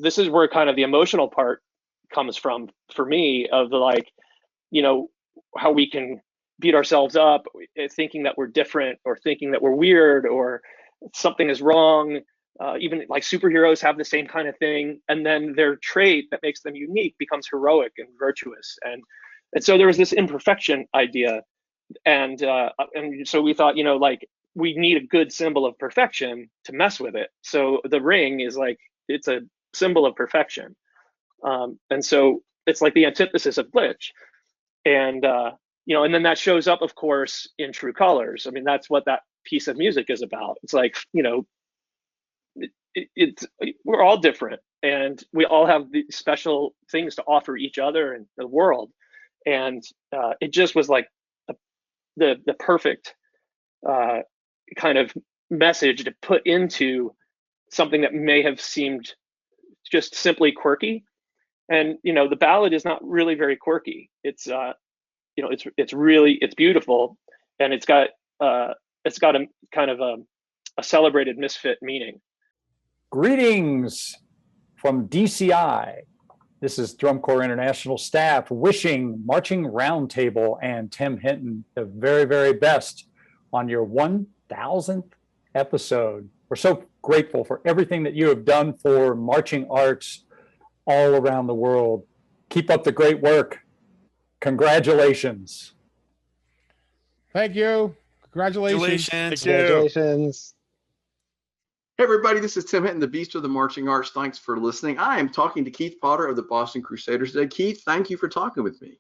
this is where kind of the emotional part comes from for me, of the, like, how we can beat ourselves up thinking that we're different, or thinking that we're weird, or something is wrong. Even like superheroes have the same kind of thing, and then their trait that makes them unique becomes heroic and virtuous. And so there was this imperfection idea, and so we thought, like, we need a good symbol of perfection to mess with it. So the ring is like, it's a symbol of perfection, and so it's like the antithesis of glitch. And and then that shows up, of course, in True Colors. I mean, that's what that piece of music is about. It's like, it's we're all different, and we all have these special things to offer each other and the world. And it just was like the perfect kind of message to put into something that may have seemed just simply quirky. And the ballad is not really very quirky. It's it's beautiful, and it's got a kind of a celebrated misfit meaning. Greetings from DCI. This is Drum Corps International staff wishing Marching Roundtable and Tim Hinton the very, very best on your 1000th episode. We're so grateful for everything that you have done for marching arts all around the world. Keep up the great work. Congratulations. Thank you. Congratulations. Congratulations. Hey everybody, this is Tim Hinton, the Beast of the Marching Arts. Thanks for listening. I am talking to Keith Potter of the Boston Crusaders today. Keith, thank you for talking with me.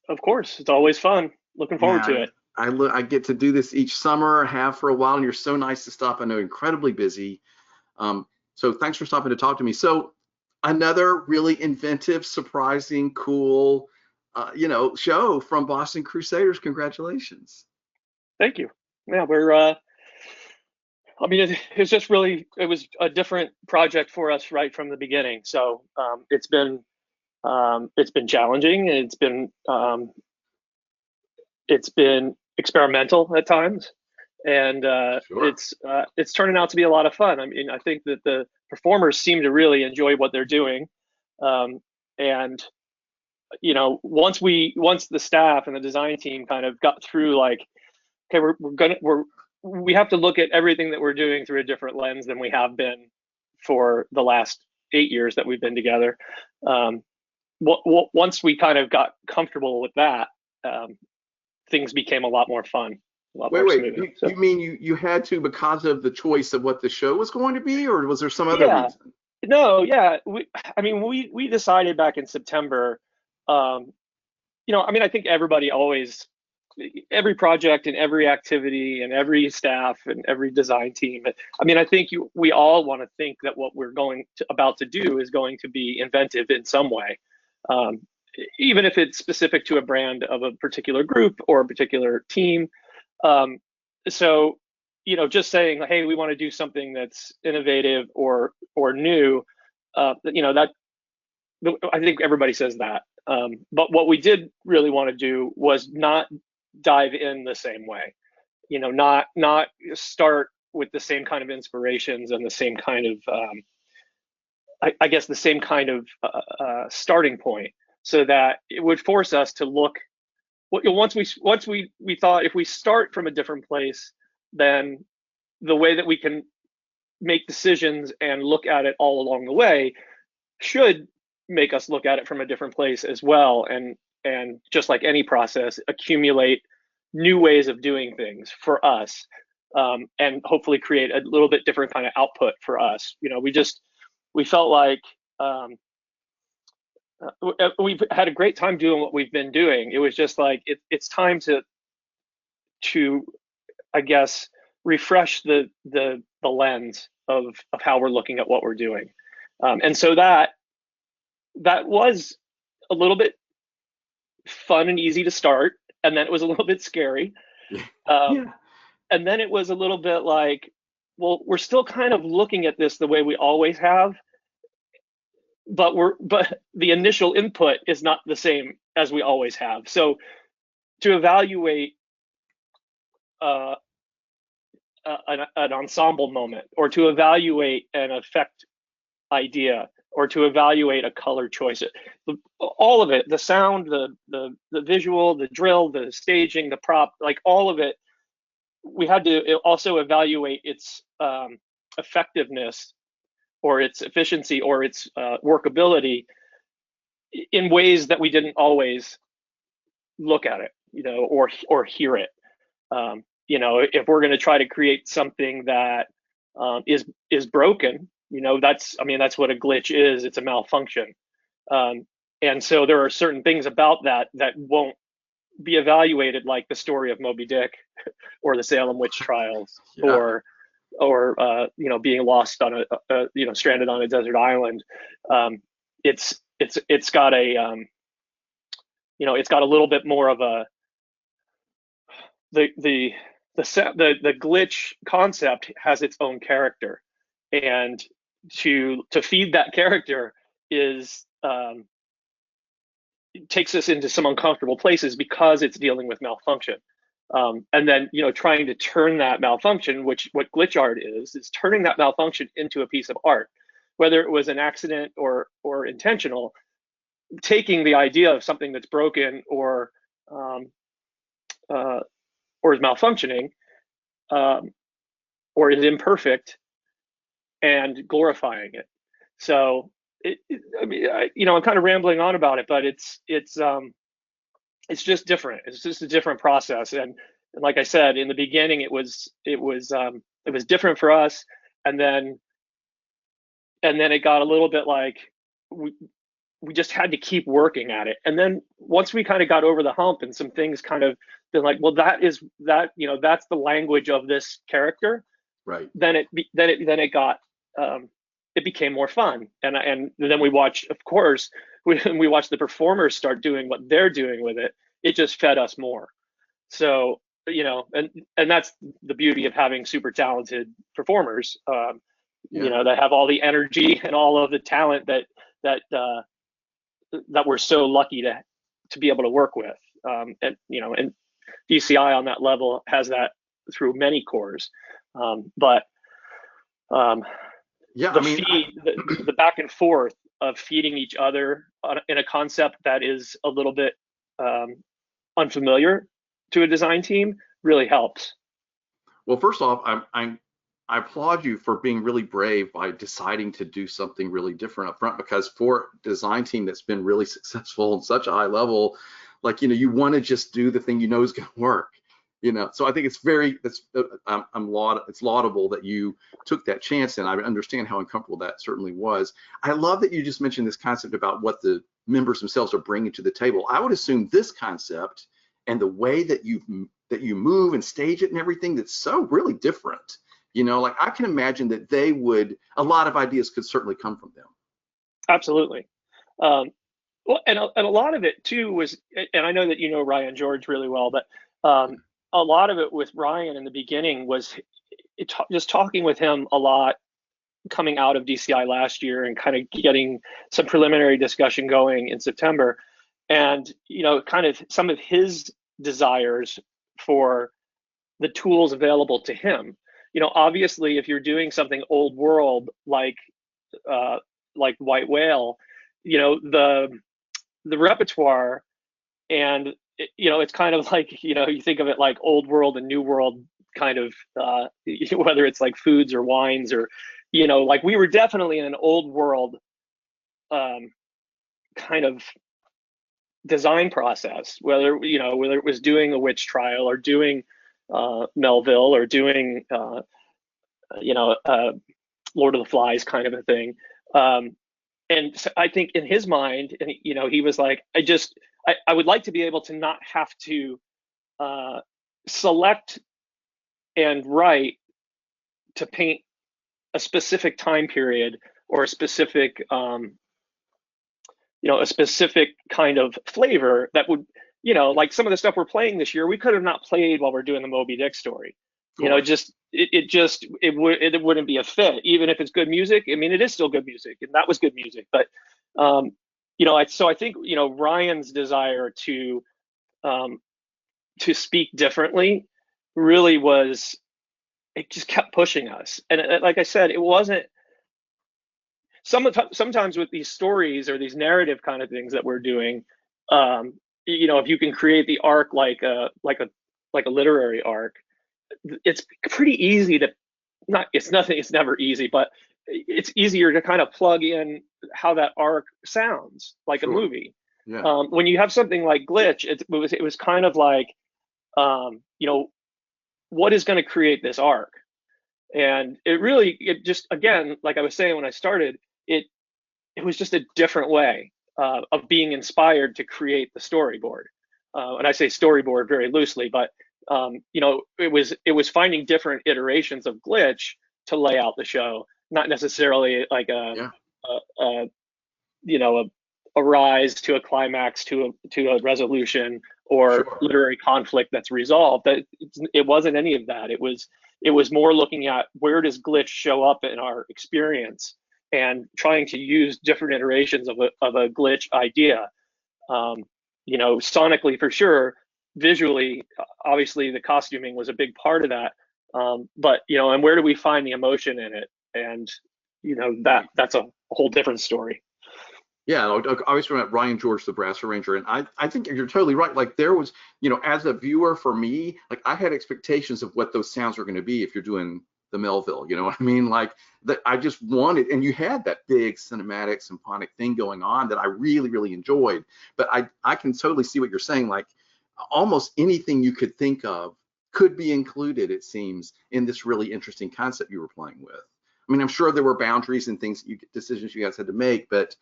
Of course, it's always fun. Looking forward to it. I get to do this each summer, have for a while, and you're so nice to stop. I know, incredibly busy. So thanks for stopping to talk to me. So another really inventive, surprising, cool, show from Boston Crusaders. Congratulations. Thank you. Yeah, we're it was a different project for us right from the beginning. So it's been challenging, and it's been experimental at times, and Sure. It's turning out to be a lot of fun. I mean, I think that the performers seem to really enjoy what they're doing, and once the staff and the design team kind of got through, like, okay, we have to look at everything that we're doing through a different lens than we have been for the last 8 years that we've been together. Once we kind of got comfortable with that, things became a lot more fun. Wait, you mean you had to, because of the choice of what the show was going to be, or was there some other reason? No, yeah. We decided back in September, I think every project and every activity and every staff and every design team, I think we all want to think that what we're about to do is going to be inventive in some way, even if it's specific to a brand of a particular group or a particular team. So, just saying, hey, we want to do something that's innovative or new, that I think everybody says that. But what we did really want to do was not dive in the same way, not start with the same kind of inspirations and the same kind of, I guess the same kind of starting point, so that it would force us to look. Once we thought, if we start from a different place, then the way that we can make decisions and look at it all along the way should make us look at it from a different place as well, and just like any process, accumulate new ways of doing things for us, and hopefully create a little bit different kind of output for us. We felt like we've had a great time doing what we've been doing. It was just like it's time to I guess refresh the lens of how we're looking at what we're doing, and so that was a little bit fun and easy to start, and then it was a little bit scary, and then it was a little bit like, well, we're still kind of looking at this the way we always have, but the initial input is not the same as we always have. So to evaluate an ensemble moment, or to evaluate an effect idea, or to evaluate a color choice. All of it, the sound, the visual, the drill, the staging, the prop, like all of it, we had to also evaluate its effectiveness or its efficiency or its workability in ways that we didn't always look at it, or hear it. If we're going to try to create something that is broken, that's what a glitch is. It's a malfunction. And so there are certain things about that won't be evaluated, like the story of Moby Dick or the Salem witch trials, or being lost on stranded on a desert island. It's got a it's got a little bit more of a the glitch concept has its own character, and to feed that character takes us into some uncomfortable places because it's dealing with malfunction. And then trying to turn that malfunction, what glitch art is turning that malfunction into a piece of art, whether it was an accident or intentional. Taking the idea of something that's broken or is malfunctioning, or is imperfect, and glorifying it. So I'm kind of rambling on about it, but it's just different. It's just a different process. And like I said, in the beginning, it was different for us, and then it got a little bit like we just had to keep working at it. And then once we kind of got over the hump and some things kind of been like, well, that's the language of this character. Right. Then it got it became more fun. And then we watched, of course, we watched the performers start doing what they're doing with it. It just fed us more. So, and that's the beauty of having super talented performers, that have all the energy and all of the talent that we're so lucky to be able to work with. And DCI on that level has that through many cores. The back and forth of feeding each other in a concept that is a little bit unfamiliar to a design team really helps. Well, first off, I applaud you for being really brave by deciding to do something really different up front, because for a design team that's been really successful at such a high level, you want to just do the thing is going to work. So I think it's it's laudable that you took that chance, and I understand how uncomfortable that certainly was. I love that you just mentioned this concept about what the members themselves are bringing to the table. I would assume this concept and the way that you move and stage it and everything, that's so really different. I can imagine that a lot of ideas could certainly come from them. Absolutely. Well, and a lot of it too was, and I know that Ryan George really well, but a lot of it with Ryan in the beginning was just talking with him a lot coming out of DCI last year and kind of getting some preliminary discussion going in September, and kind of some of his desires for the tools available to him. Obviously, if you're doing something old world like White Whale, the repertoire, and it's kind of like you think of it like old world and new world, kind of whether it's like foods or wines, or like we were definitely in an old world kind of design process, whether it was doing a witch trial or doing Melville or doing Lord of the Flies kind of a thing. And so I think in his mind, and he was like, I would like to be able to not have to select and write to paint a specific time period or a specific a specific kind of flavor that would, like some of the stuff we're playing this year, we could have not played while we're doing the Moby Dick story. It wouldn't be a fit, even if it's good music. I mean, it is still good music, and that was good music. But so I think Ryan's desire to speak differently really was, it just kept pushing us. And like I said, it wasn't. sometimes with these stories or these narrative kind of things that we're doing, if you can create the arc like a literary arc, it's pretty easy to it's never easy, but it's easier to kind of plug in how that arc sounds like a movie. Yeah. When you have something like Glitch, it was kind of like, what is going to create this arc? And it just, again, like I was saying when I started, it was just a different way of being inspired to create the storyboard. And I say storyboard very loosely, but it was finding different iterations of Glitch to lay out the show, not necessarily like a rise to a climax to a resolution or literary conflict that's resolved. It wasn't any of that. It was more looking at where does Glitch show up in our experience and trying to use different iterations of a Glitch idea. Sonically for sure, visually, obviously the costuming was a big part of that. But and where do we find the emotion in it? And that's a whole different story. Yeah, I always remember Ryan George, the brass arranger, and I think you're totally right. Like there was, as a viewer for me, like I had expectations of what those sounds were going to be if you're doing the Melville, you know what I mean? Like that I just wanted, and you had that big cinematic symphonic thing going on that I really, really enjoyed. But I can totally see what you're saying. Like almost anything you could think of could be included, it seems, in this really interesting concept you were playing with. I mean, I'm sure there were boundaries and decisions you guys had to make, but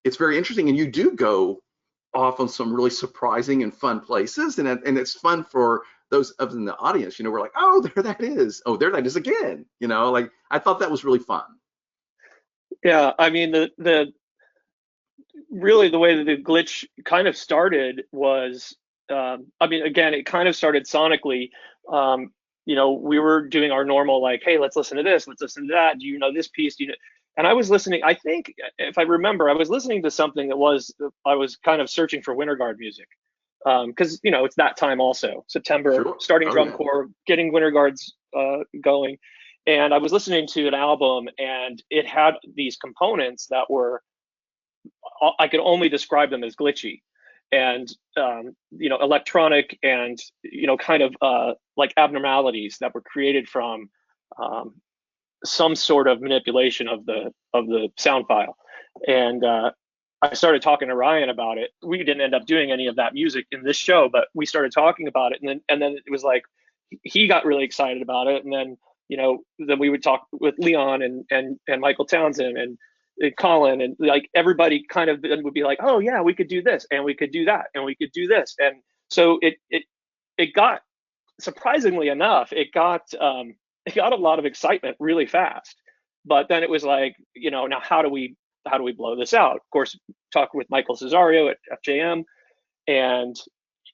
it's very interesting, and you do go off on some really surprising and fun places, and it's fun for those of us in the audience. We're like, oh, there that is. Oh, there that is again. Like I thought that was really fun. Yeah, I mean the really the way that the Glitch kind of started was, again, it kind of started sonically. We were doing our normal like, hey, let's listen to this, let's listen to that. Do you know this piece? And I was listening, I think, if I remember, I was listening to something I was kind of searching for Winter Guard music. Because, it's that time also, September, starting drum corps, getting Winter Guards going. And I was listening to an album, and it had these components that were, I could only describe them as glitchy and, electronic and, kind of like abnormalities that were created from some sort of manipulation of the sound file. And I started talking to Ryan about it. We didn't end up doing any of that music in this show, but we started talking about it, and then it was like he got really excited about it, and then then we would talk with Leon and Michael Townsend and Colin, and like everybody kind of would be like, oh yeah, we could do this and we could do that and we could do this. And so it got, surprisingly enough, it got a lot of excitement really fast. But then it was like, now how do we blow this out? Of course, talk with Michael Cesario at FJM, and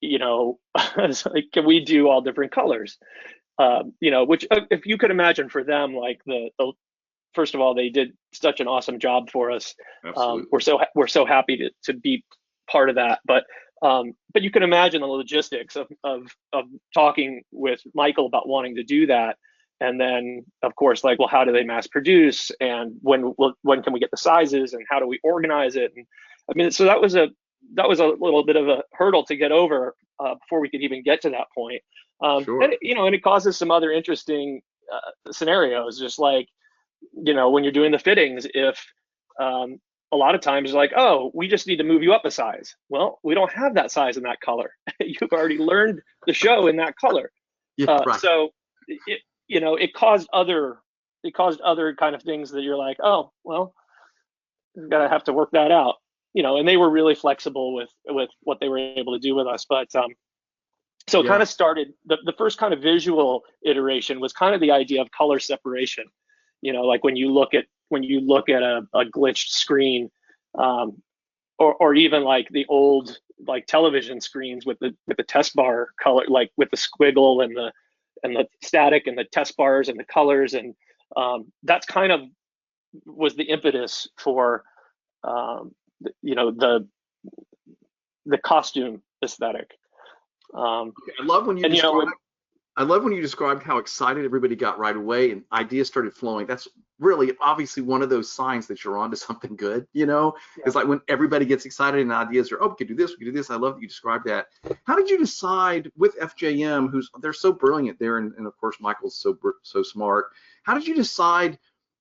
it's like, can we do all different colors? Which, if you could imagine, for them, like the first of all, they did such an awesome job for us. We're so happy to be part of that. But you can imagine the logistics of talking with Michael about wanting to do that. And then, of course, like, well, how do they mass produce, and when can we get the sizes, and how do we organize it? And I mean, so that was a little bit of a hurdle to get over before we could even get to that point. And it causes some other interesting scenarios, just like, when you're doing the fittings, if a lot of times like, oh, we just need to move you up a size. Well, we don't have that size in that color. You've already learned the show in that color. Right. So it caused other kind of things that you're like, oh, well, we're gonna have to work that out. And they were really flexible with what they were able to do with us. But kind of started the first kind of visual iteration was kind of the idea of color separation. Like when you look at a glitched screen, or even like the old like television screens with the test bar color, like with the squiggle and the static and the test bars and the colors, and that's kind of was the impetus for the costume aesthetic. I love when you described how excited everybody got right away and ideas started flowing. That's really obviously one of those signs that you're onto something good, you know? Yeah. It's like when everybody gets excited and ideas are, oh, we could do this, we could do this. I love that you described that. How did you decide with FJM, they're so brilliant there, and of course Michael's so smart. How did you decide,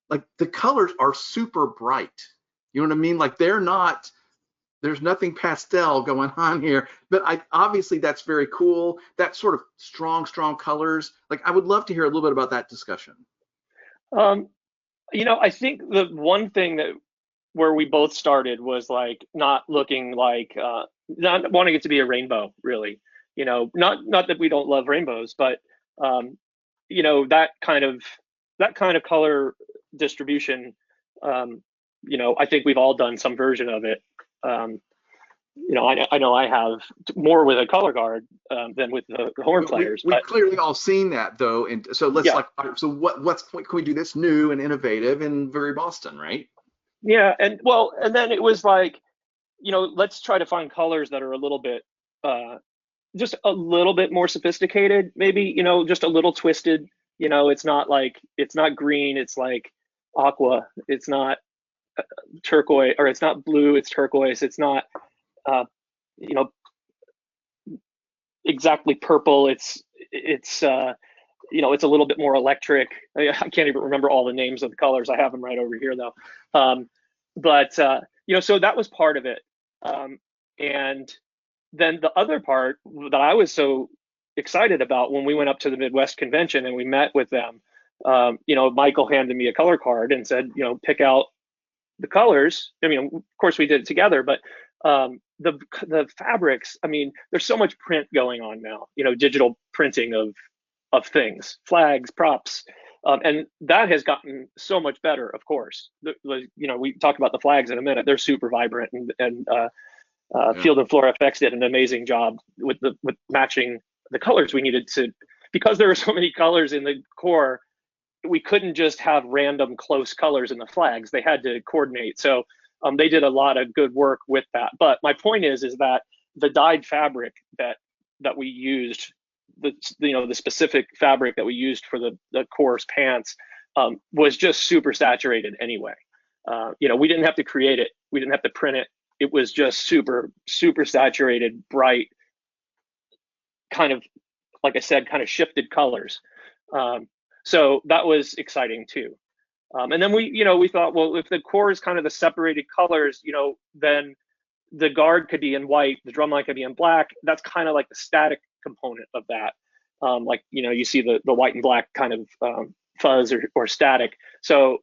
like, the colors are super bright? You know what I mean? Like, there's nothing pastel going on here, but obviously that's very cool. That sort of strong colors. Like, I would love to hear a little bit about that discussion. You know, I think the one thing where we both started was like not looking like, not wanting it to be a rainbow, really. You know, not that we don't love rainbows, but you know, that kind of color distribution. You know, I think we've all done some version of it. You know, I know I have more with a color guard than with the horn players. We've clearly all seen that, though, and so let's so what can we do that's new and innovative and very Boston, right? Yeah, and then it was like, you know, let's try to find colors that are a little bit, just a little bit more sophisticated, maybe, you know, just a little twisted. You know, it's not green, it's like aqua. It's not turquoise, or it's not blue, it's turquoise. It's not you know, exactly purple. It's you know, it's a little bit more electric. I can't even remember all the names of the colors. I have them right over here though. But you know, so that was part of it. And then the other part that I was so excited about when we went up to the Midwest convention and we met with them, you know, Michael handed me a color card and said, you know, pick out the colors. I mean, of course we did it together, but the fabrics, I mean, there's so much print going on now, you know, digital printing of things, flags, props, and that has gotten so much better. Of course, you know, we talk about the flags in a minute. They're super vibrant, and Field and Flora FX did an amazing job with matching the colors we needed to, because there were so many colors in the core. We couldn't just have random close colors in the flags. They had to coordinate. So they did a lot of good work with that. But my point is that the dyed fabric that we used, the specific fabric that we used for the core's pants, was just super saturated anyway. You know, we didn't have to create it. We didn't have to print it. It was just super saturated, bright, kind of, like I said, kind of shifted colors. So that was exciting too. And then we thought, well, if the core is kind of the separated colors, you know, then the guard could be in white, the drumline could be in black. That's kind of like the static component of that. Like, you know, you see the white and black kind of fuzz or static. So,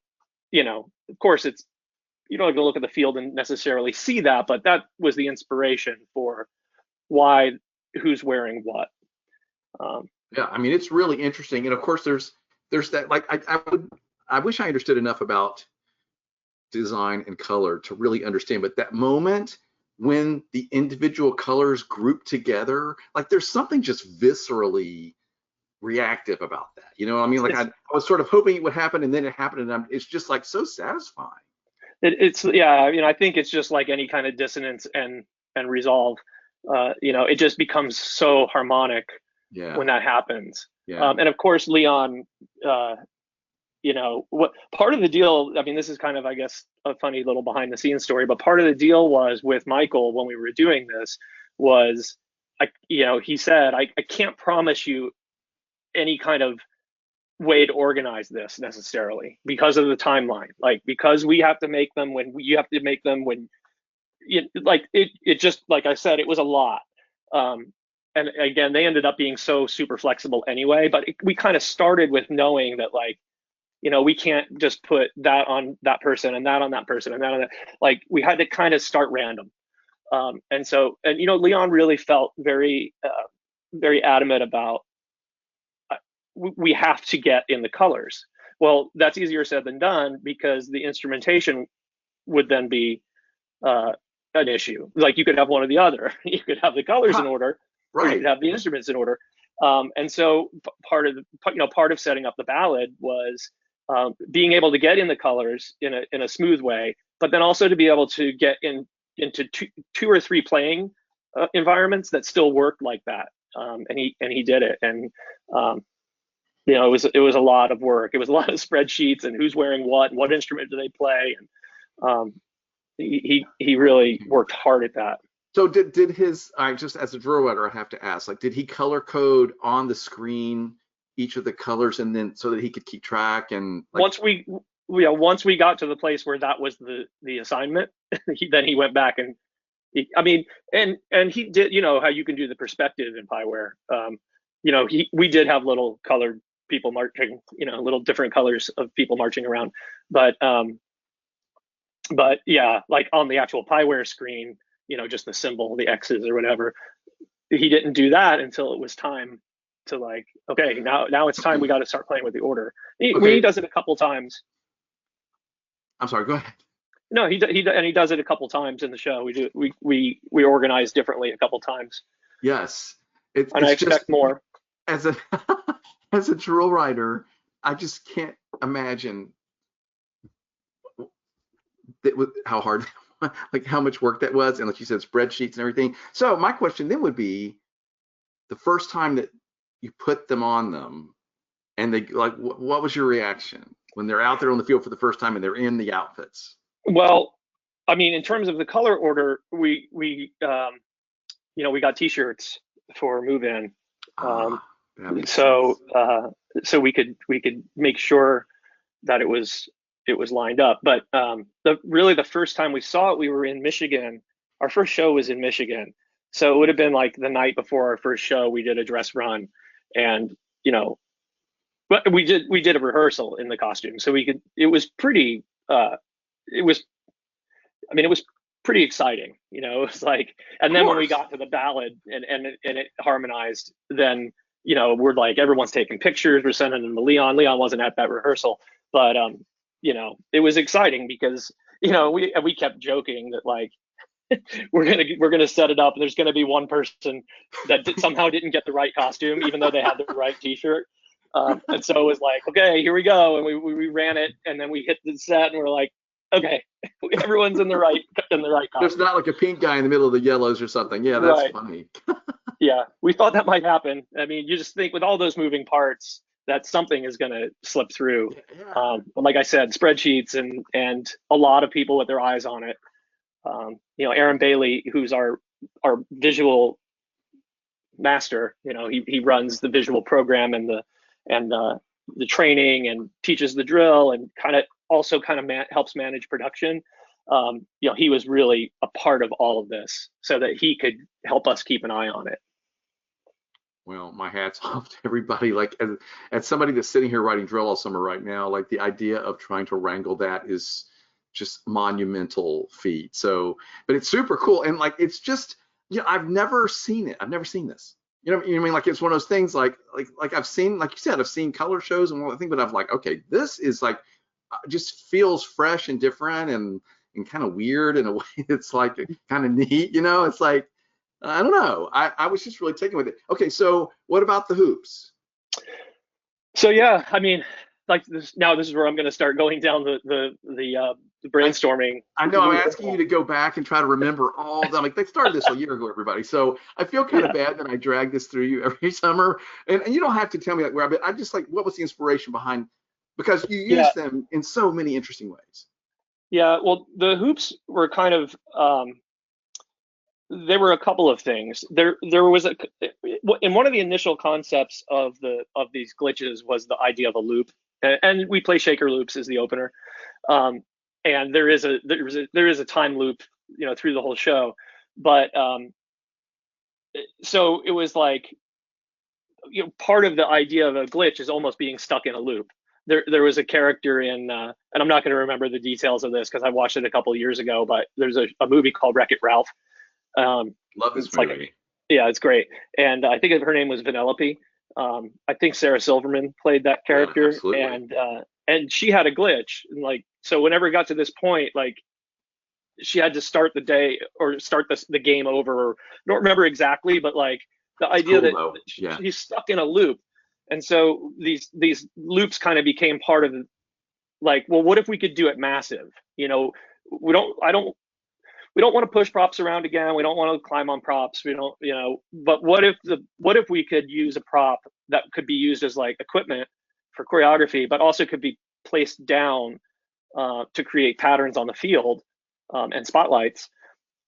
you know, of course, you don't have to look at the field and necessarily see that, but that was the inspiration for who's wearing what. Yeah, I mean, it's really interesting, and of course, there's that. Like, I wish I understood enough about design and color to really understand, but that moment when the individual colors group together, like, there's something just viscerally reactive about that. You know, I mean, like, I was sort of hoping it would happen, and then it happened, and it's just like so satisfying. It's yeah, you know, I think it's just like any kind of dissonance and resolve. You know, it just becomes so harmonic when that happens. Yeah. And of course, Leon, you know, what part of the deal, I mean, this is kind of, I guess, a funny little behind the scenes story, but part of the deal was with Michael when we were doing this was, you know, he said, I can't promise you any kind of way to organize this necessarily because of the timeline, like, because we have to make them when you have to make them when it just, like I said, it was a lot. And again, they ended up being so super flexible anyway, but we kind of started with knowing that, like, you know, we can't just put that on that person and that on that person and that on that. Like, we had to kind of start random. And you know, Leon really felt very adamant about, we have to get in the colors. Well, that's easier said than done because the instrumentation would then be an issue. Like, you could have one or the other. You could have the colors in order, right? Or you could have the instruments in order. And so part of setting up the ballad was being able to get in the colors in a smooth way, but then also to be able to get into two or three playing environments that still worked like that. And he did it. And it was a lot of work. It was a lot of spreadsheets and who's wearing what instrument do they play, and he really worked hard at that. So did his, I just as a drill writer, I have to ask, like, did he color code on the screen each of the colors, and then so that he could keep track? And like, once we got to the place where that was the assignment, then he went back and and he did, how you can do the perspective in Pieware. We did have little colored people marching, little different colors of people marching around, but yeah, like on the actual Pieware screen, just the symbol, the X's or whatever, he didn't do that until it was time to, like, okay, now it's time, we got to start playing with the order. He does it a couple times. I'm sorry, go ahead. No, he does it a couple times in the show. We organize differently a couple times. Yes, and I expect just more. As a as a drill writer, I just can't imagine how hard, like how much work that was, and like you said, spreadsheets and everything. So my question then would be, the first time that you put them on them, and they, like, what was your reaction when they're out there on the field for the first time and they're in the outfits? Well, I mean, in terms of the color order, we got T-shirts for move-in, so we could make sure that it was lined up. But the first time we saw it, we were in Michigan. Our first show was in Michigan, so it would have been like the night before our first show. We did a dress run, and but we did a rehearsal in the costume, so it was pretty. It was pretty exciting, it was like, and then when we got to the ballad and it harmonized, then, we're like, everyone's taking pictures, we're sending them to Leon. Leon wasn't at that rehearsal, but, it was exciting because, we kept joking that, like, we're gonna set it up, and there's gonna be one person that somehow didn't get the right costume, even though they had the right T-shirt. And so it was like, okay, here we go, and we ran it, and then we hit the set, and we're like, okay, everyone's in the right costume. There's not like a pink guy in the middle of the yellows or something. Yeah, that's right. Funny. Yeah, we thought that might happen. I mean, you just think with all those moving parts that something is going to slip through. Yeah. But like I said, spreadsheets and a lot of people with their eyes on it. Aaron Bailey, who's our visual master, he runs the visual program and the training and teaches the drill and also helps manage production. He was really a part of all of this so that he could help us keep an eye on it. Well, my hat's off to everybody. Like, as somebody that's sitting here writing drill all summer right now, like, the idea of trying to wrangle that is just monumental feat. So, but it's super cool. And like, it's just, I've never seen it. I've never seen this. You know what I mean? Like, it's one of those things like I've seen, like you said, I've seen color shows and all that thing, but I've like, okay, this is like, just feels fresh and different and kind of weird in a way that's like kind of neat, it's like, I don't know. I was just really taken with it. Okay, so what about the hoops? So yeah, I mean, like this is where I'm going to start going down the brainstorming. I know I'm asking you to go back and try to remember all of them. Like, they started this a year ago, everybody. So I feel kind of bad that I drag this through you every summer. And you don't have to tell me like where I've been. I just like, what was the inspiration behind? Because you use them in so many interesting ways. Yeah, well, the hoops were kind of there were a couple of things. There was in one of the initial concepts of these glitches was the idea of a loop, and we play shaker loops as the opener, and there is a time loop, through the whole show, but so it was like, part of the idea of a glitch is almost being stuck in a loop. There was a character in, and I'm not going to remember the details of this because I watched it a couple of years ago, but there's a movie called Wreck-It Ralph. Love this movie. Yeah, it's great. And I think her name was Vanellope. I think Sarah Silverman played that character, and she had a glitch. And like, so whenever it got to this point, like, she had to start the day or start the game over. Or, I don't remember exactly, but like the idea that she's stuck in a loop. And so these loops kind of became part of, like, well, what if we could do it massive? We don't want to push props around again. We don't want to climb on props. We don't, but what if we could use a prop that could be used as like equipment for choreography, but also could be placed down to create patterns on the field and spotlights.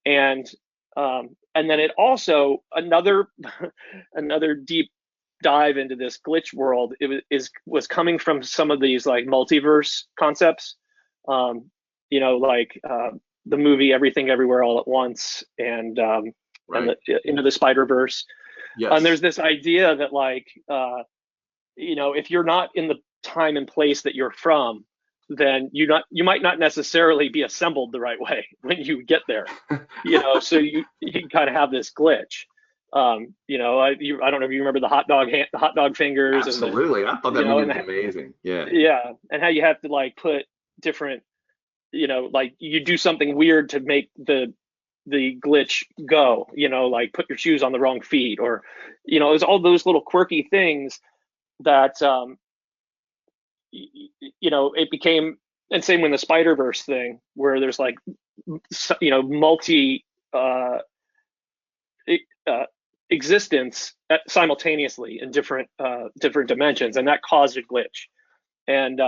And then it also another another deep dive into this glitch world. Was coming from some of these like multiverse concepts, like the movie Everything Everywhere All at Once, and Right. Into the Spider-Verse. Yes. And there's this idea that like if you're not in the time and place that you're from, then you might not necessarily be assembled the right way when you get there. So you kind of have this glitch. I don't know if you remember the hot dog fingers. Absolutely. I thought that movie was amazing. Yeah. Yeah, and how you have to like put different, like you do something weird to make the glitch go, like put your shoes on the wrong feet, or it's all those little quirky things that it became. And same with the Spider-Verse thing, where there's like multi existence simultaneously in different dimensions, and that caused a glitch. And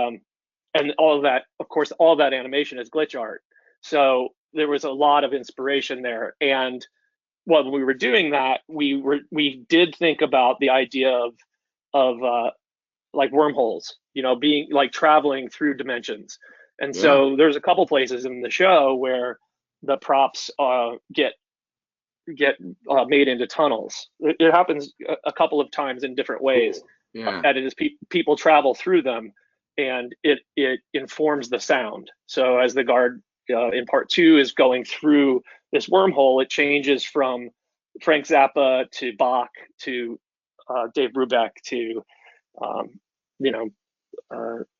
all of that, of course, all of that animation is glitch art. So there was a lot of inspiration there. And when we were doing that, we did think about the idea of like wormholes, being like traveling through dimensions. And so there's a couple places in the show where the props get made into tunnels. It happens a couple of times in different ways. Cool. Yeah. And it is people travel through them, and it informs the sound. So as the guard in part 2 is going through this wormhole, it changes from Frank Zappa to Bach to Dave Brubeck to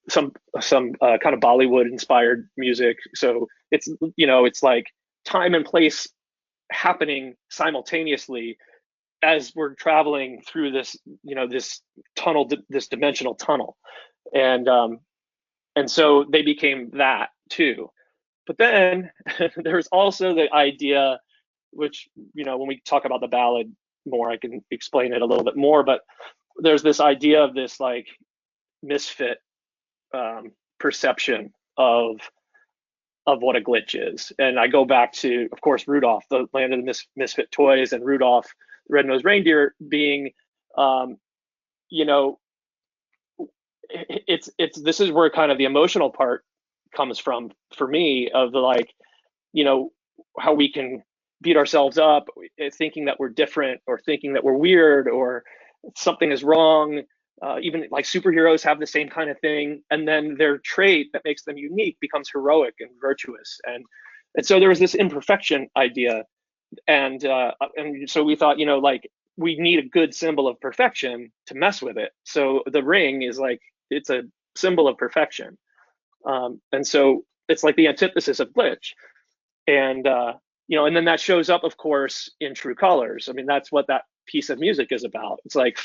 some kind of Bollywood inspired music. So it's like time and place happening simultaneously as we're traveling through this this tunnel, this dimensional tunnel. And so they became that too. But then there's also the idea, which when we talk about the ballad more, I can explain it a little bit more, but there's this idea of this like misfit perception of what a glitch is. And I go back to, of course, Rudolph, the land of the misfit toys, and Rudolph the Red-Nosed Reindeer being this is where kind of the emotional part comes from for me, of the like how we can beat ourselves up thinking that we're different, or thinking that we're weird, or something is wrong. Even like superheroes have the same kind of thing, and then their trait that makes them unique becomes heroic and virtuous. And so there was this imperfection idea, and so we thought, like, we need a good symbol of perfection to mess with it. So the ring is like, it's a symbol of perfection, and so it's like the antithesis of glitch. And and then that shows up, of course, in True Colors. I mean, that's what that piece of music is about. It's like,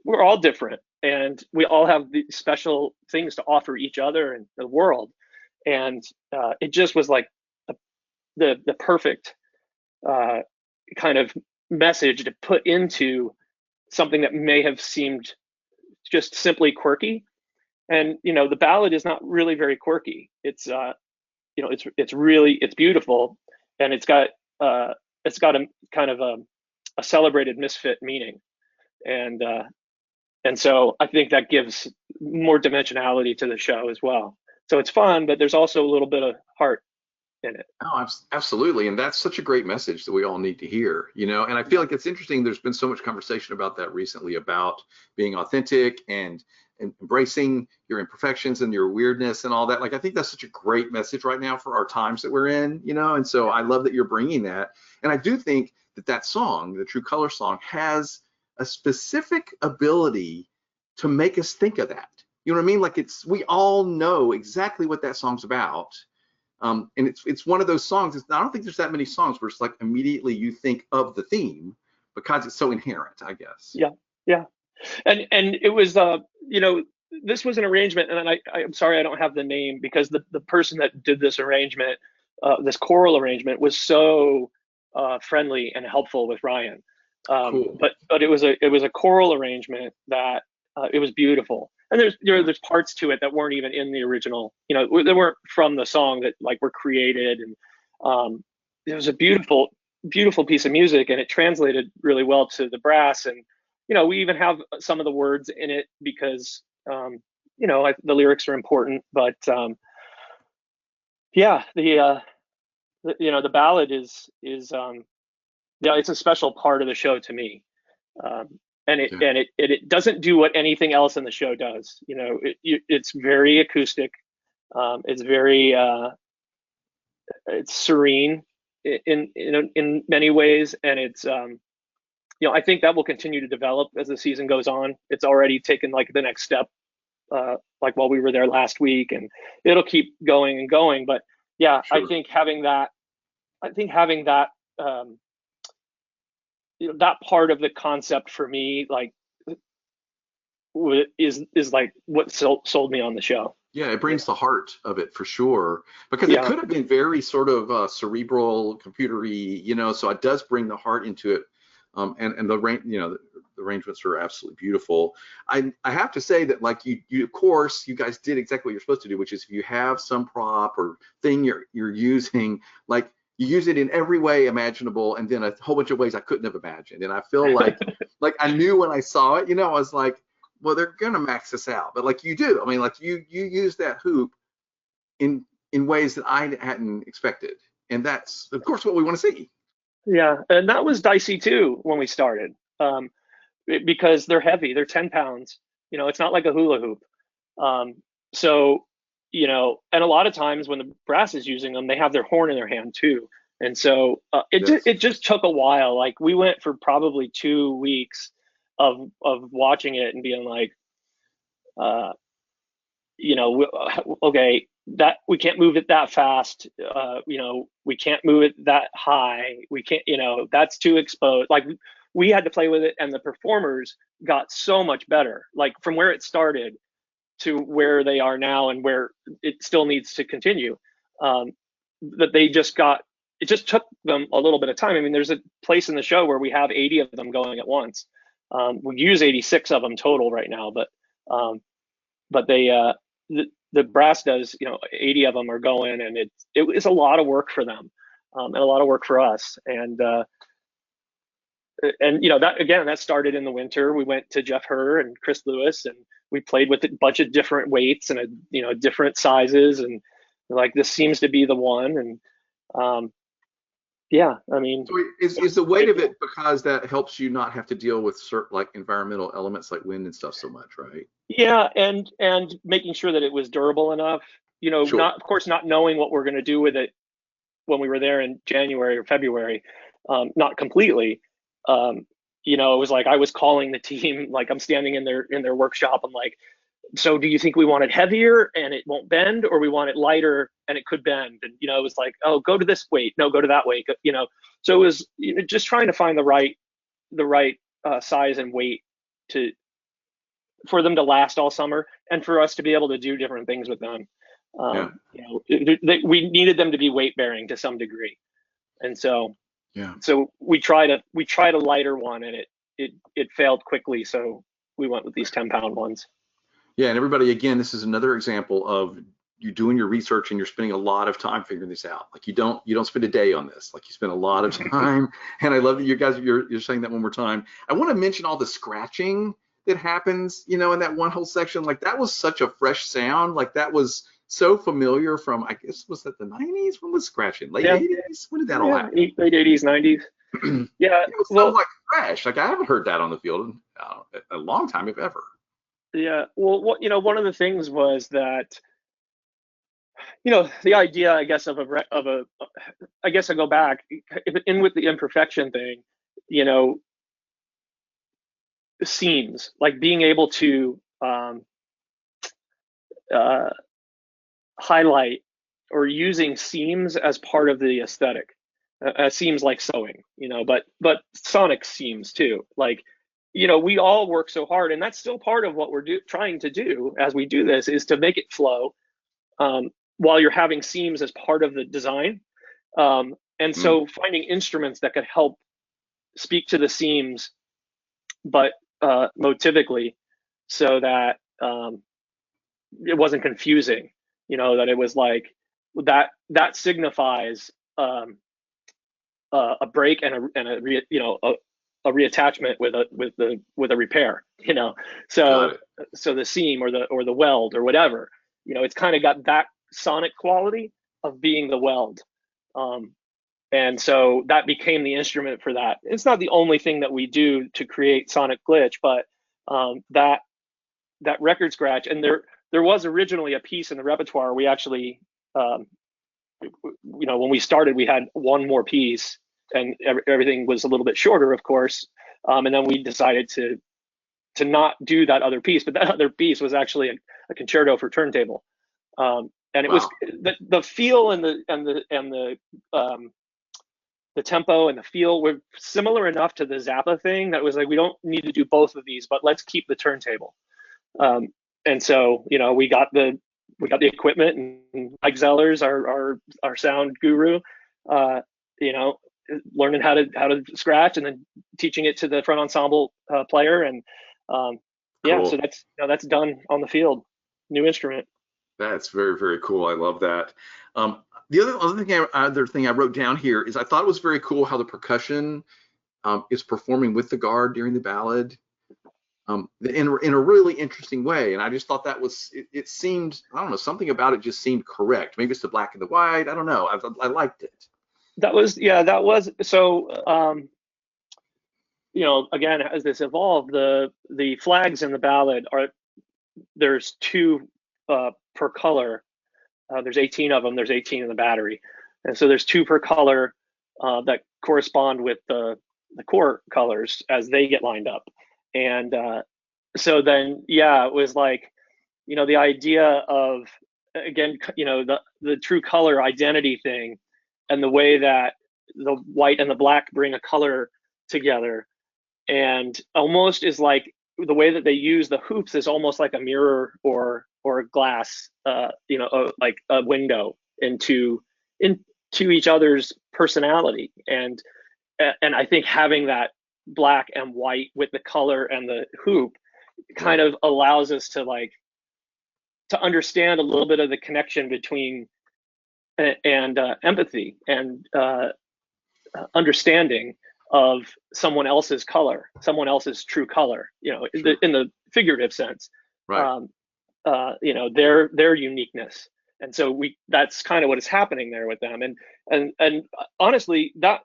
we're all different, and we all have these special things to offer each other and the world. And it just was like the perfect kind of message to put into something that may have seemed just simply quirky. And the ballad is not really very quirky. It's it's beautiful, and it's got a kind of a celebrated misfit meaning. And so I think that gives more dimensionality to the show as well. So it's fun, but there's also a little bit of heart in it. Oh, absolutely. And that's such a great message that we all need to hear, and I feel like it's interesting. There's been so much conversation about that recently, about being authentic and embracing your imperfections and your weirdness and all that. Like, I think that's such a great message right now for our times that we're in, and so I love that you're bringing that. And I do think that song, the True Color song, has a specific ability to make us think of that. You know what I mean? Like, we all know exactly what that song's about. And it's one of those songs. I don't think there's that many songs where it's like immediately you think of the theme, because it's so inherent, I guess. Yeah. And it was this was an arrangement, and I'm sorry I don't have the name, because the person that did this arrangement, this choral arrangement, was so friendly and helpful with Ryan. Cool. But it was a choral arrangement that it was beautiful. And there's parts to it that weren't even in the original. You know, they weren't from the song that like were created. And it was a beautiful piece of music, and it translated really well to the brass. And you know, we even have some of the words in it because you know, the lyrics are important. But yeah, you know, the ballad is yeah, it's a special part of the show to me. And it doesn't do what anything else in the show does. You know, it's very acoustic. It's very it's serene in many ways, and it's you know, I think that will continue to develop as the season goes on. It's already taken like the next step, like while we were there last week, and it'll keep going and going. But yeah, sure. I think having that you know, that part of the concept for me, like, is like what sold me on the show. Yeah, it brings the heart of it for sure, because it could have been very sort of cerebral, computery, you know. So it does bring the heart into it, and you know, the arrangements are absolutely beautiful. I have to say that, like, you of course you guys did exactly what you're supposed to do, which is if you have some prop or thing you're using, like, you use it in every way imaginable, and then a whole bunch of ways I couldn't have imagined. And I feel like like I knew when I saw it, you know, I was like, well, they're gonna max this out. But like you do, I mean, like you use that hoop in ways that I hadn't expected, and that's of course what we want to see. Yeah, and that was dicey too when we started, because they're heavy. They're 10 pounds. You know, it's not like a hula hoop. So, you know, and a lot of times when the brass is using them, they have their horn in their hand too. And so it just took a while. Like, we went for probably 2 weeks of watching it and being like, you know, okay, that we can't move it that fast. You know, we can't move it that high. We can't, you know, that's too exposed. Like, we had to play with it, and the performers got so much better, like from where it started to where they are now, and where it still needs to continue. That they just got, it just took them a little bit of time. I mean, there's a place in the show where we have 80 of them going at once. We use 86 of them total right now, but they the brass does, you know, 80 of them are going, and it was a lot of work for them, and a lot of work for us. And you know, that again, that started in the winter. We went to Jeff Herr and Chris Lewis, and we played with a bunch of different weights and you know, different sizes, and like, this seems to be the one. And yeah, I mean, so is the weight of it because that helps you not have to deal with certain, like, environmental elements like wind and stuff so much, right? Yeah, and making sure that it was durable enough. You know, sure. Not, of course, not knowing what we're going to do with it when we were there in January or February, not completely. You know, it was like I was calling the team, like I'm standing in their workshop. I'm like, so do you think we want it heavier and it won't bend, or we want it lighter and it could bend? And you know, it was like, oh, go to this weight, no, go to that weight. You know, so it was, you know, just trying to find the right size and weight for them to last all summer, and for us to be able to do different things with them. You know, we needed them to be weight bearing to some degree, and so so we tried a lighter one, and it failed quickly. So we went with these 10-pound ones. Yeah, and everybody, again, this is another example of you doing your research and you're spending a lot of time figuring this out. Like, you don't spend a day on this. Like, you spend a lot of time. And I love that you guys you're saying that one more time. I want to mention all the scratching that happens, you know, in that one whole section. Like, that was such a fresh sound. Like, that was so familiar from, I guess, was that the 90s? When was scratching? Late 80s? When did that all happen? Late 80s, 90s. Yeah. It was so, like, fresh. Like, I haven't heard that on the field in a long time, if ever. Yeah. Well, you know, one of the things was that, you know, the idea, I guess, I guess I go back in with the imperfection thing, you know, seams, like being able to highlight or using seams as part of the aesthetic. Seams like sewing, you know, but sonic seams too. Like, you know, we all work so hard, and that's still part of what we're trying to do as we do this, is to make it flow while you're having seams as part of the design. And so finding instruments that could help speak to the seams, but motivically, so that it wasn't confusing. That it was like that signifies a break and a reattachment with a repair. So the seam or the weld or whatever, it's kind of got that sonic quality of being the weld. And so that became the instrument for that. It's not the only thing that we do to create sonic glitch, but that record scratch, and there was originally a piece in the repertoire. We actually, when we started, we had one more piece, and everything was a little bit shorter, of course. And then we decided to not do that other piece, but that other piece was actually a concerto for turntable. And it was the feel and the tempo and the feel were similar enough to the Zappa thing that was like, we don't need to do both of these, but let's keep the turntable. And so, we got the equipment, and Mike Zellers, our sound guru, learning how to scratch, and then teaching it to the front ensemble player. And cool. So that's done on the field, new instrument. That's very, very cool. I love that. The other thing I wrote down here is I thought it was very cool how the percussion is performing with the guard during the ballad in a really interesting way. And I just thought that it seemed, I don't know, something about it just seemed correct. Maybe it's the black and the white. I don't know. I liked it. That was so. Again, as this evolved, the flags in the ballad there's 2 per color. There's 18 of them. There's 18 in the battery, and so there's 2 per color that correspond with the core colors as they get lined up. And so then, it was like, the idea of, again, the true color identity thing, and the way that the white and the black bring a color together, and almost is like the way that they use the hoops is almost like a mirror or a glass, like a window into each other's personality. And I think having that black and white with the color and the hoop kind of allows us to understand a little bit of the connection between and empathy and understanding of someone else's color, someone else's true color, in the figurative sense, right. Their uniqueness. And so that's kind of what is happening there with them. And honestly, that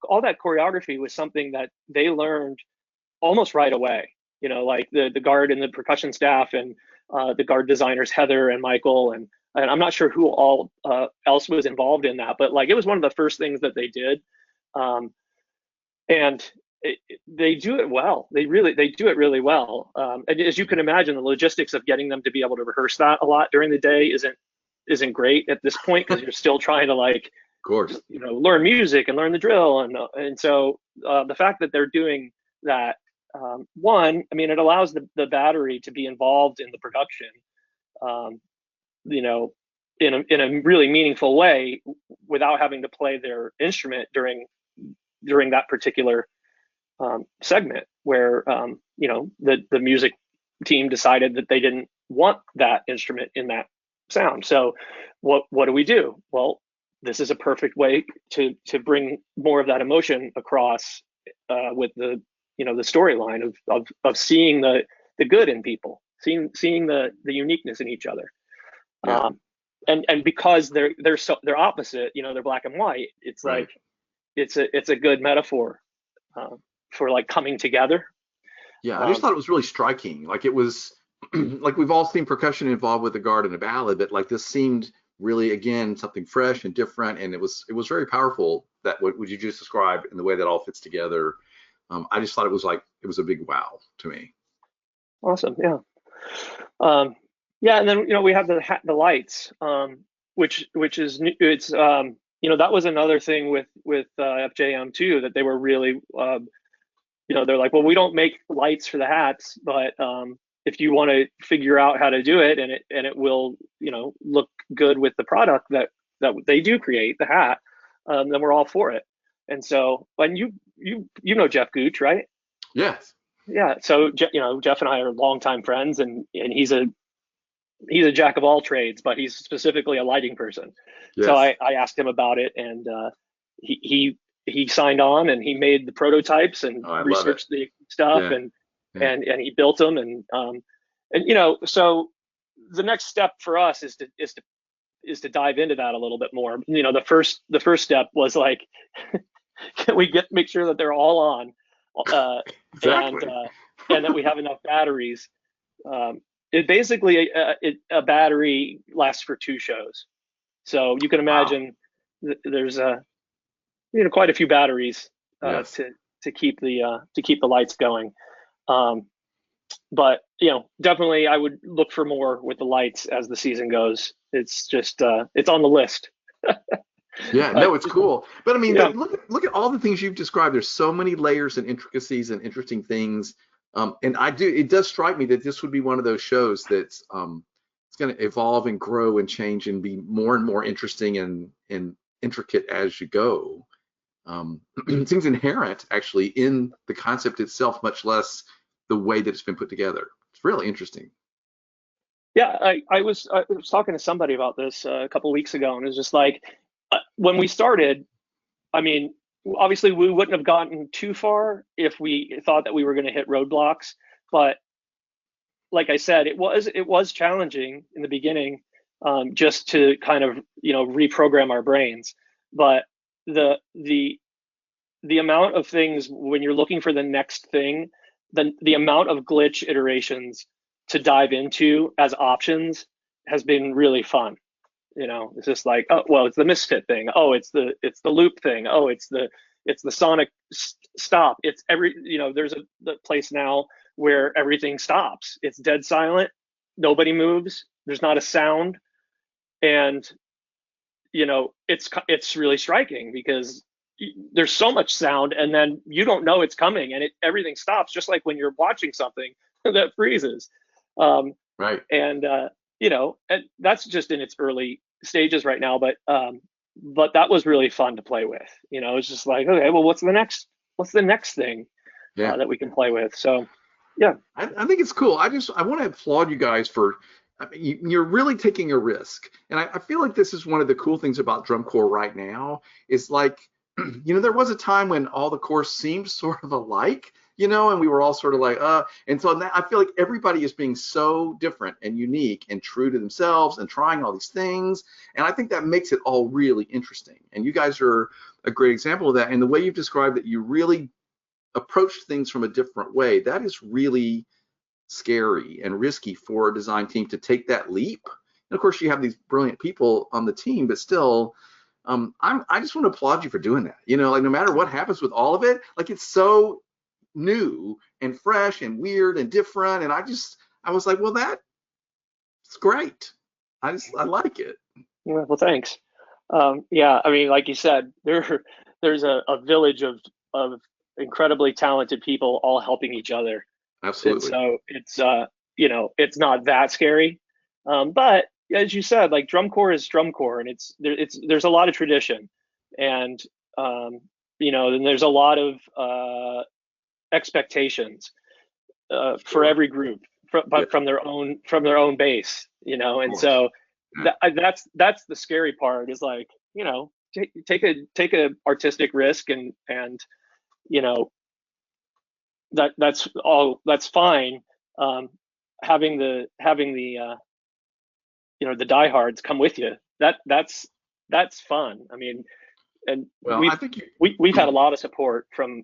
all that choreography was something that they learned almost right away. Like the guard and the percussion staff, and the guard designers, Heather and Michael, and I'm not sure who all else was involved in that, but it was one of the first things that they did. And they do it well. They do it really well. And as you can imagine, the logistics of getting them to be able to rehearse that a lot during the day isn't great at this point, because you're still trying to of course, learn music and learn the drill. And so the fact that they're doing that, it allows the battery to be involved in the production, in a really meaningful way, without having to play their instrument during that particular segment, where the music team decided that they didn't want that instrument in that sound. So what do we do? Well, this is a perfect way to bring more of that emotion across with the storyline of seeing the good in people, seeing the uniqueness in each other. Yeah. And because they're opposite, they're black and white, it's right. like it's a good metaphor for coming together. Yeah, I just thought it was really striking. It was we've all seen percussion involved with the guard and a ballad, but this seemed really, again, something fresh and different, and it was very powerful, that what you just described, and the way that all fits together. I just thought it was a big wow to me. Awesome, yeah. And then we have the lights, which is new. It's that was another thing with FJM too, that they were really they're like, well, we don't make lights for the hats, but if you want to figure out how to do it, and it will look good with the product that they do create, the hat, then we're all for it. And so, and you know Jeff Gooch, right? Yes. Yeah. So Jeff and I are longtime friends, and he's a jack of all trades, but he's specifically a lighting person. So Yes. I asked him about it, and he signed on, and he made the prototypes and Oh, I love it. researched the stuff, Yeah. Yeah. and he built them, and so the next step for us is to dive into that a little bit more. The first step was like, can we make sure that they're all on, Exactly. and that we have enough batteries. It basically a battery lasts for 2 shows, so you can imagine there's quite a few batteries Yes. to keep the lights going. But definitely I would look for more with the lights as the season goes. It's just it's on the list. Yeah, no, it's cool. But I mean, Yeah. look at all the things you've described. There's so many layers and intricacies and interesting things. And it does strike me that this would be one of those shows that's it's going to evolve and grow and change and be more and more interesting and intricate as you go. It seems inherent actually in the concept itself, much less the way that it's been put together. It's really interesting. Yeah, I was talking to somebody about this a couple of weeks ago, and it was just like, when we started, I mean, obviously we wouldn't have gotten too far if we thought that we were going to hit roadblocks. But like I said, it was challenging in the beginning, just to kind of reprogram our brains. But the amount of things when you're looking for the next thing, the amount of glitch iterations to dive into as options has been really fun. It's just like, oh well, it's the misfit thing, oh it's the loop thing, oh it's the sonic stop, it's there's the place now where everything stops, it's dead silent, nobody moves, there's not a sound. And it's really striking because there's so much sound, and then you don't know it's coming, and everything stops, just like when you're watching something that freezes. Right. And and that's just in its early stages right now, but that was really fun to play with. It's just like, okay, well, what's the next thing Yeah. that we can play with? So yeah, I think it's cool. I want to applaud you guys for, I mean, you're really taking a risk. And I feel like this is one of the cool things about drum corps right now is like, there was a time when all the corps seemed sort of alike, and we were all sort of like, and so now I feel like everybody is being so different and unique and true to themselves and trying all these things. And I think that makes it all really interesting. And you guys are a great example of that. And the way you've described that you really approached things from a different way, that is really scary and risky for a design team to take that leap. And of course, you have these brilliant people on the team, but still, I just want to applaud you for doing that. Like no matter what happens with all of it, like it's so new and fresh and weird and different. And I was like, well, that's great. I like it. well, thanks. Yeah, I mean, like you said, there's a village of incredibly talented people all helping each other. Absolutely. And so it's not that scary. But as you said, like drum corps is drum corps, and there's a lot of tradition, and then there's a lot of expectations for every group, from their own base, and so that's the scary part, is like, take a artistic risk, and that's fine. Having the the diehards come with you, that's fun. I mean, and well, I think we've had a lot of support from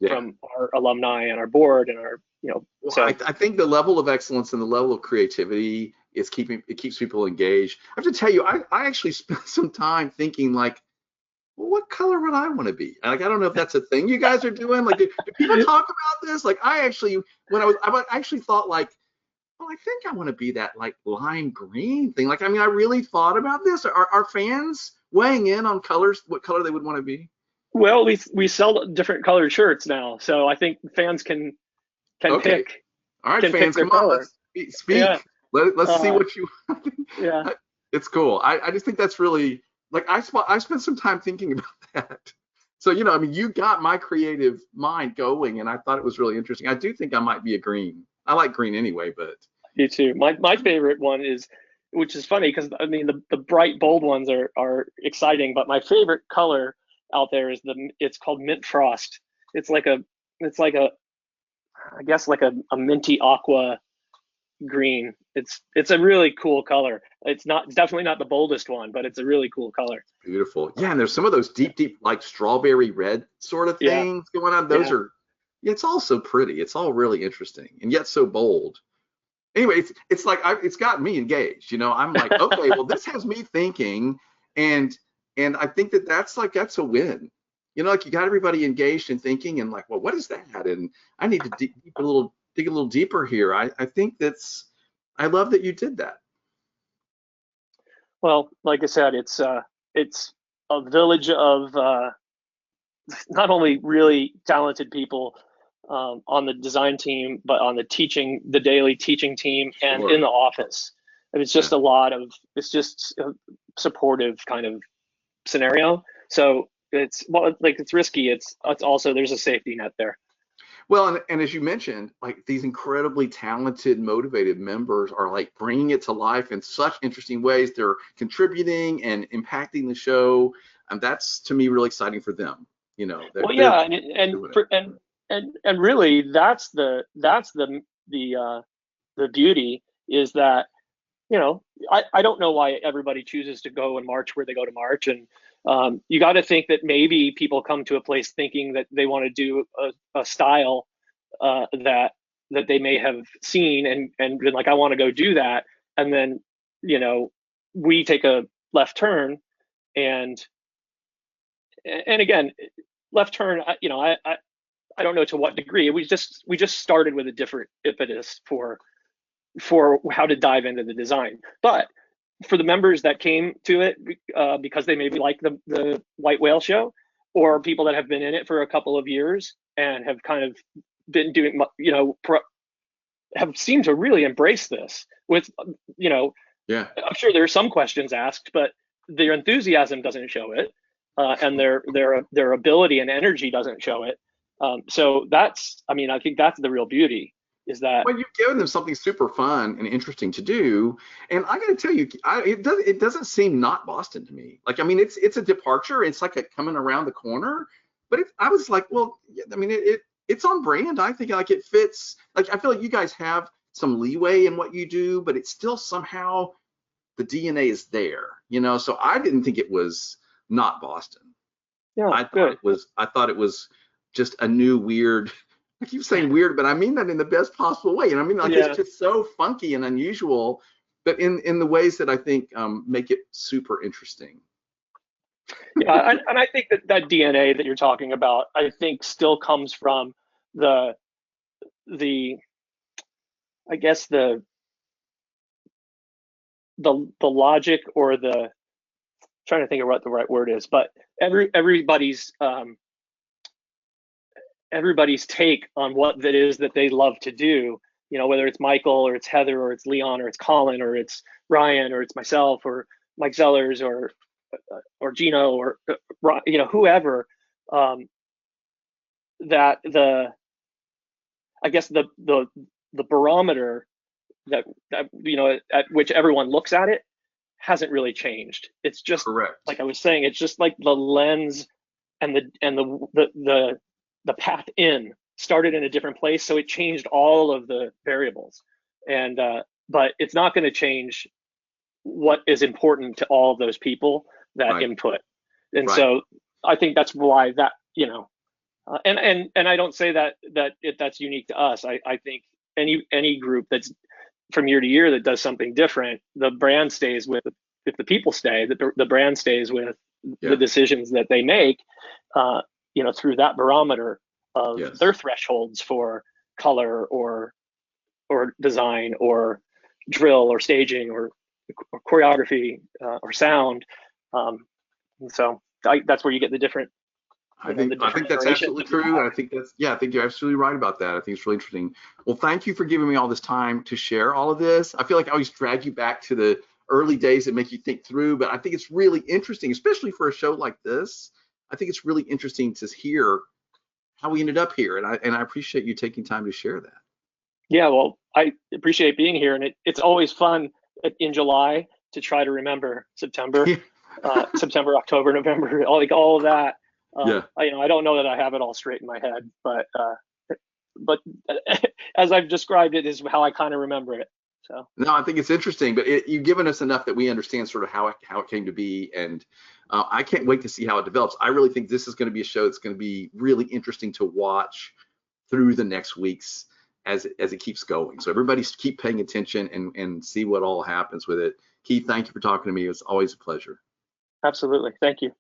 our alumni and our board and our well, so I think the level of excellence and the level of creativity keeps people engaged. I have to tell you, I actually spent some time thinking like, well, what color would I want to be? Like, I don't know if that's a thing you guys are doing. Like, do people talk about this? Like, I actually thought like, well, I think I want to be that like lime green thing. Like, I mean, I really thought about this. Are fans weighing in on colors, what color they would want to be? well, we sell different colored shirts now, so I think fans can Okay. pick. All right, can pick fans, their come on, color. let's speak. Yeah. Let's see what you. Yeah. It's cool. I just think that's really like I spent some time thinking about that. So, you know, I mean, you got my creative mind going, and I thought it was really interesting. I do think I might be a green. I like green anyway, but You too. My favorite one is, which is funny because I mean the bright bold ones are exciting, but my favorite color out there is it's called mint frost. It's like a it's like a I guess like a minty aqua green. It's a really cool color. It's definitely not the boldest one, but it's a really cool color. beautiful. Yeah, and there's some of those deep, like strawberry red sort of Yeah, things going on. Those yeah. are, yeah, it's all so pretty. It's all really interesting and yet so bold. Anyway, it's like it's got me engaged. You know, I'm like, okay, well, this has me thinking, and I think that's a win. You know, like you got everybody engaged and thinking, and like, well, what is that? And I need to dig a little deeper here. I think I love that you did that. Well, like I said, it's a village of not only really talented people on the design team, but on the daily teaching team and Sure. in the office. And it's just it's just a supportive kind of scenario. So it's risky. It's also, there's a safety net there. Well, and as you mentioned, like these incredibly talented, motivated members are like bringing it to life in such interesting ways. They're contributing and impacting the show, and that's to me really exciting for them. You know, Well, yeah, and really that's the beauty is that, you know, I don't know why everybody chooses to go and march where they go to march. And you got to think that maybe people come to a place thinking that they want to do a style that they may have seen and been like, I want to go do that. And then, you know, we take a left turn and again, left turn, you know, I don't know to what degree. We just started with a different impetus for how to dive into the design. But for the members that came to it because they maybe like the white whale show, or people that have been in it for a couple of years and have kind of been doing, you know, have seemed to really embrace this with, you know, yeah, I'm sure there are some questions asked, but their enthusiasm doesn't show it, and their ability and energy doesn't show it. So that's, I mean, I think that's the real beauty, is that, well, you've given them something super fun and interesting to do. And I got to tell you, it doesn't seem not Boston to me. Like, I mean, it's a departure. It's like a coming around the corner. But I was like, well, I mean, it's on brand. I think like it fits. Like, I feel like you guys have some leeway in what you do, but it's still somehow the DNA is there, you know? So I didn't think it was not Boston. yeah, I thought good. it was just a new weird. I keep saying weird, but I mean that in the best possible way. And I mean, like, Yeah. it's just so funky and unusual, but in the ways that I think make it super interesting. Yeah, and I think that DNA that you're talking about, I think still comes from the I guess the logic, or the, trying to think of what the right word is, but everybody's take on what that is that they love to do, you know, whether it's Michael or it's Heather or it's Leon or it's Colin or it's Ryan or it's myself or Mike Zellers or Gino or you know, whoever, that I guess the barometer that you know, at which everyone looks at it hasn't really changed. It's just, Correct. like I was saying, it's just like the lens and the path in started in a different place, so it changed all of the variables. And but it's not going to change what is important to all of those people that Right. input. And Right. so I think that's why that, you know, and I don't say that's unique to us. I think any group that's from year to year that does something different, the brand stays with, if the people stay, the brand stays with Yeah. the decisions that they make, you know, through that barometer of Yes. their thresholds for color or design or drill or staging or choreography or sound. And so that's where you get the different. I think that's absolutely true. And I think I think you're absolutely right about that. I think it's really interesting. Well, thank you for giving me all this time to share all of this. I feel like I always drag you back to the early days that make you think through, but I think it's really interesting, especially for a show like this. I think it's really interesting to hear how we ended up here. And I appreciate you taking time to share that. Yeah, well, I appreciate being here, and it's always fun in July to try to remember September, September, October, November, all of that. Yeah. I don't know that I have it all straight in my head, but as I've described it is how I kind of remember it. So no, I think it's interesting, but you've given us enough that we understand sort of how it came to be, and I can't wait to see how it develops. I really think this is going to be a show that's going to be really interesting to watch through the next weeks as it keeps going. So everybody keep paying attention and see what all happens with it. Keith, thank you for talking to me. It was always a pleasure. Absolutely. Thank you.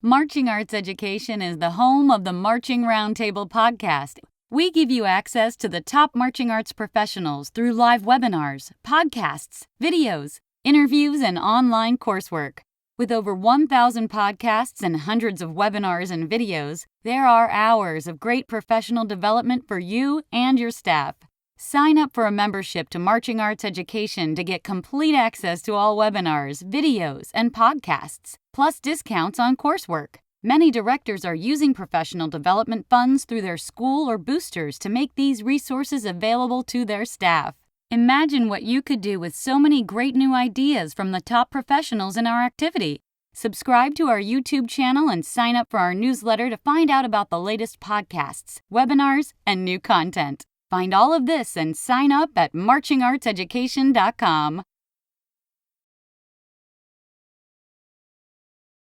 Marching Arts Education is the home of the Marching Roundtable podcast. We give you access to the top marching arts professionals through live webinars, podcasts, videos, interviews, and online coursework. With over 1,000 podcasts and hundreds of webinars and videos, there are hours of great professional development for you and your staff. Sign up for a membership to Marching Arts Education to get complete access to all webinars, videos, and podcasts, plus discounts on coursework. Many directors are using professional development funds through their school or boosters to make these resources available to their staff. Imagine what you could do with so many great new ideas from the top professionals in our activity. Subscribe to our YouTube channel and sign up for our newsletter to find out about the latest podcasts, webinars, and new content. Find all of this and sign up at marchingartseducation.com.